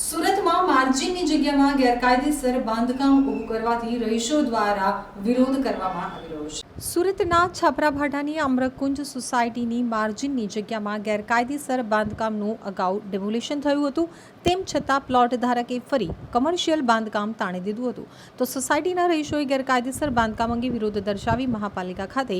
સુરતમાં માર્જિનની જગ્યામાં ગેરકાયદેસર બાંધકામ ઊભું કરવાથી રહીશો દ્વારા વિરોધ કરવામાં આવી રહ્યો છે. સુરતના છાપરાભાટાની અમરકુંજ સોસાયટીની માર્જિનની જગ્યામાં ગેરકાયદેસર બાંધકામનું અગાઉ ડેમોલિશન થયું હતું. તેમ છતાં પ્લોટ ધારકે ફરી કમર્શિયલ બાંધકામ તાણી દીધું હતું. તો સોસાયટીના રહીશોએ ગેરકાયદેસર બાંધકામ અંગે વિરોધ દર્શાવી મહાપાલિકા ખાતે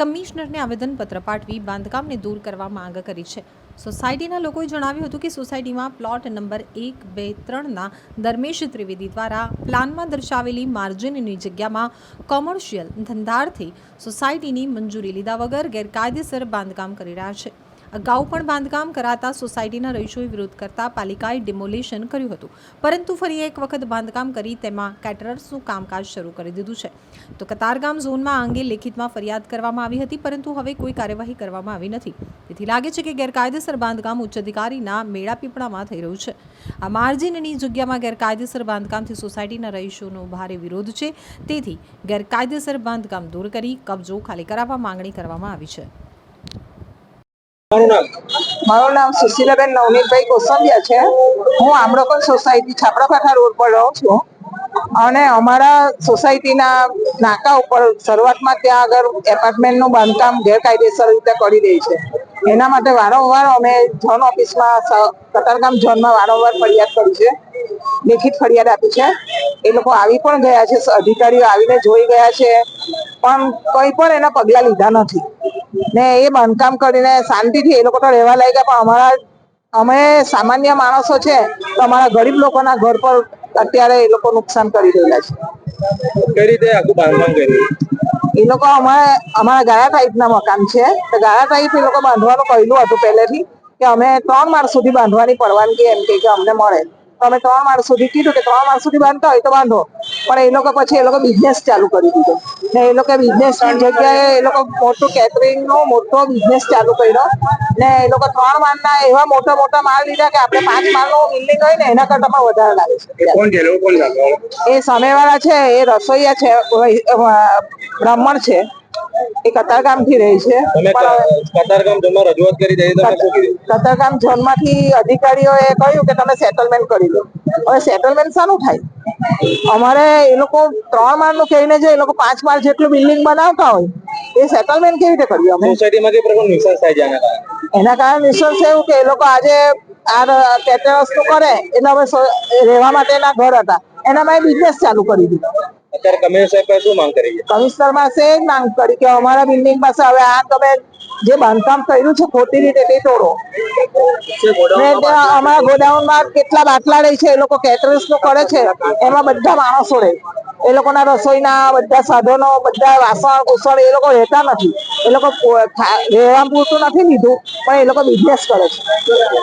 કમિશનરને આવેદનપત્ર પાઠવી બાંધકામને દૂર કરવા માંગ કરી છે. સોસાયટીના લોકોએ જણાવ્યું હતું કે સોસાયટીમાં પ્લોટ નંબર 1, 2, 3ના ધર્મેશ ત્રિવેદી દ્વારા પ્લાનમાં દર્શાવેલી માર્જિનની જગ્યામાં કોમર્શિયલ ધંધાર્થે સોસાયટીની મંજૂરી લીધા વગર ગેરકાયદેસર બાંધકામ કરી રહ્યા છે. અગાઉ પણ બાંધકામ કરાતા સોસાયટીના રહીશોએ વિરોધ કરતા પાલિકાએ ડિમોલિશન કર્યું હતું, પરંતુ ફરી એક વખત બાંધકામ કરી તેમાં કેટરર્સનું કામકાજ શરૂ કરી દીધું છે. તો કતારગામ ઝોનમાં આ અંગે લેખિતમાં ફરિયાદ કરવામાં આવી હતી, પરંતુ હવે કોઈ કાર્યવાહી કરવામાં આવી નથી. તેથી લાગે છે કે ગેરકાયદેસર બાંધકામ ઉચ્ચ અધિકારીના મેળાપીપળામાં થઈ રહ્યું છે. આ માર્જિનની જગ્યામાં ગેરકાયદેસર બાંધકામથી સોસાયટીના રહીશોનો ભારે વિરોધ છે. તેથી ગેરકાયદેસર બાંધકામ દૂર કરી કબજો ખાલી કરાવવા માંગણી કરવામાં આવી છે. મારું નામ સુશીલાબેન નવનીતભાઈ કોસંબિયા છે. હું આમળકન સોસાયટી છાપરાભાઠા રોડ પર રહું છું અને અમારા સોસાયટીના નાકા ઉપર શરૂઆતમાં ત્યાં આગળ એપાર્ટમેન્ટનું બાંધકામ ગેરકાયદેસર રીતે કરી દે છે. એના માટે વારંવાર અમે ઝોન ઓફિસમાં કતારગામ ઝોનમાં વારંવાર ફરિયાદ કરી છે, લેખિત ફરિયાદ આપી છે. એ લોકો આવી પણ ગયા છે, અધિકારીઓ આવીને જોઈ ગયા છે, પણ કંઈ પણ એના પગલાં લીધા નથી ને એ બાંધકામ કરીને શાંતિથી એ લોકો તો રહેવા લાગ્યા. પણ અમે સામાન્ય માણસો છે તો અમારા ગરીબ લોકોના ઘર પર અત્યારે એ લોકો નુકસાન કરી રહેલા છે. કઈ રીતે આખું બાંધકામ કર્યું? એ લોકો અમારા ગાળા ટાઈપના મકાન છે, તો ગાળા ટાઈપ એ લોકો બાંધવાનું કહેલું હતું પહેલેથી કે અમે 3 માળ સુધી બાંધવાની પરવાનગી એમ કે અમને મળે. તો અમે 3 માળ સુધી કીધું કે 3 માળ સુધી બાંધતા હોય તો બાંધો, પણ એ લોકો પછી એ લોકો બિઝનેસ ચાલુ કરી દીધો ને એ લોકો બિઝનેસની જગ્યાએ એ લોકો મોટું કેટરિંગનો મોટો બિઝનેસ ચાલુ કર્યો ને એ લોકો 3 માળના એવા મોટા મોટા માળ લીધા કે આપણે 5 માળનું બિલ્ડિંગ હોય ને એના કરતા પણ વધારે લાગે છે. કોણ છે લોકો? એ સામેવાળા છે, એ રસોઈયા છે, બ્રાહ્મણ છે, એ કતારગામ થી રહે છે. કતારગામ ઝોનમાં રજૂઆત કરી દઈ, તમે શું કીધું? કતારગામ ઝોનમાંથી અધિકારીઓએ કહ્યું કે તમે સેટલમેન્ટ કરી દો. હવે સેટલમેન્ટ શાનું થાય? અમારે એ લોકો 3 માળનું કહીને જે એ લોકો 5 માળ જેટલું બિલ્ડિંગ બનાવતા હોય એ સેટલમેન્ટ કેવી રીતે કર્યું? અમે સોસાયટીમાં કઈ પ્રકારનું નુકસાન થાય છે આના કારણે? એના કારણે નિષ્કર્ષ એવું કે એ લોકો આજે આ કેટરર્સનું કરે એટલે હવે રહેવા માટેના ઘર હતા એનામાં એ બિઝનેસ ચાલુ કરી દીધો. અત્યારે કમિશનર પાસે શું માંગ કરી છે? કમિશનર પાસે એ જ માંગ કરી કે અમારા બિલ્ડિંગ પાસે હવે આ તમે જે બાંધકામ કર્યું છે ખોટી રીતે તે તોડો. અમારા ગોડાઉનમાં કેટલા બાટલા રહે છે, એ લોકો કેટરર્સનું કરે છે, એમાં બધા માણસો રહે, એ લોકોના રસોઈના બધા સાધનો, બધા વાસણ કુસણ એ લોકો રહેતા નથી. એ લોકો રહેવા પૂરતું નથી લીધું, પણ એ લોકો બિઝનેસ કરે છે.